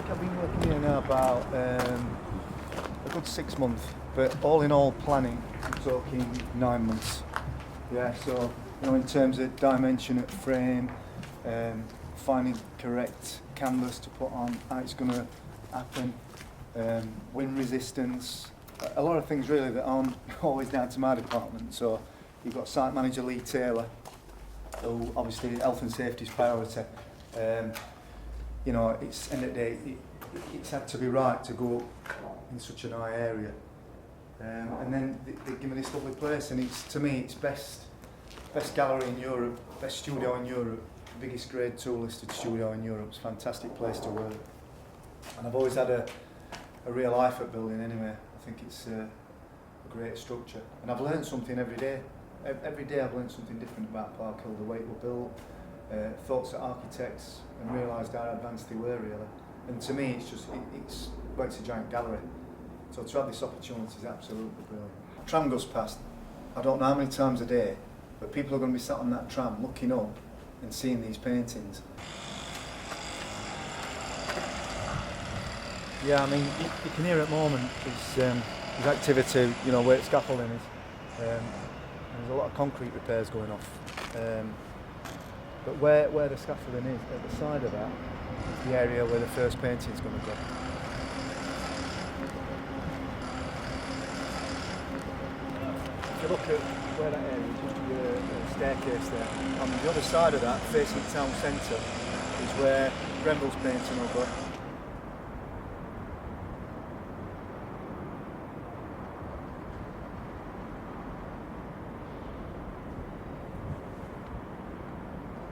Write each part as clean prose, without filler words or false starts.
think I've been working here now about a good 6 months, but all in all planning, I'm talking 9 months. Yeah, so in terms of dimension at frame, finding correct canvas to put on, how it's going to happen, wind resistance, a lot of things really that aren't always down to my department. So you've got site manager Lee Taylor, who obviously health and safety is priority. It's end of the day, it's had to be right to go in such an high area. And then they give me this lovely place, and to me it's best gallery in Europe, best studio in Europe, biggest grade 2 listed studio in Europe. It's a fantastic place to work. And I've always had a real eye for building anyway. I think it's a great structure. And I've learned something every day. Every day I've learned something different about Park Hill, the way it was built, thoughts of architects, and realised how advanced they were really. And to me it's a giant gallery. So to have this opportunity is absolutely brilliant. Tram goes past, I don't know how many times a day, but people are going to be sat on that tram looking up and seeing these paintings. Yeah, I mean, you can hear at the moment there's activity, where scaffolding is. And there's a lot of concrete repairs going off. But where the scaffolding is, at the side of that, is the area where the first painting is going to go. If you look at where that area is, just the staircase there, on the other side of that, facing town centre, is where Grenville's painting will go.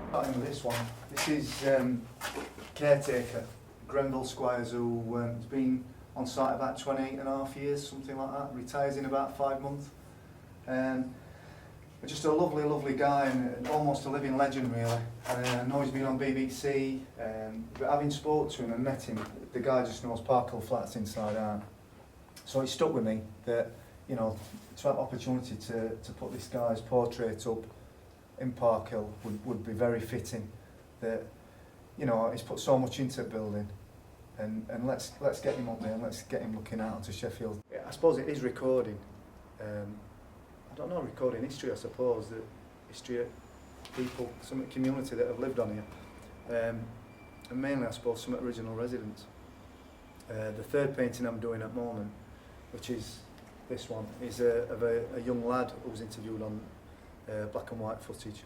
Starting with this one, this is caretaker, Grenville Squires, who has been on site about 28.5 years, something like that, retires in about 5 months. Just a lovely guy, and almost a living legend really. I know he's been on BBC, but having spoke to him and met him, the guy just knows Park Hill Flats inside out. So it stuck with me that, to have opportunity to put this guy's portrait up in Park Hill would be very fitting. That, he's put so much into the building, and let's get him up there and let's get him looking out to Sheffield. Yeah, I suppose it is recording. I don't know, recording history, I suppose, the history of people, some community that have lived on here, and mainly I suppose some original residents. The third painting I'm doing at the moment, which is this one, is of a young lad who was interviewed on black and white footage,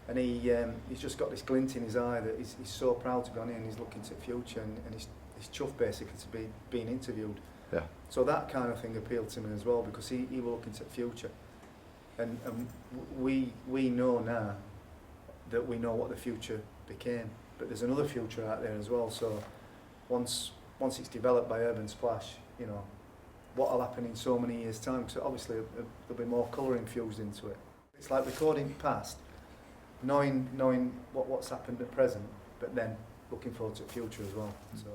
and he's just got this glint in his eye that he's so proud to be on here, and he's looking to the future, and he's chuffed basically to be being interviewed. Yeah. So that kind of thing appealed to me as well, because he was looking to the future, and we know now that we know what the future became, but there's another future out there as well. So once it's developed by Urban Splash, what will happen in so many years' time? Because obviously there'll be more colour infused into it. It's like recording past, knowing what's happened at present, but then looking forward to the future as well. So.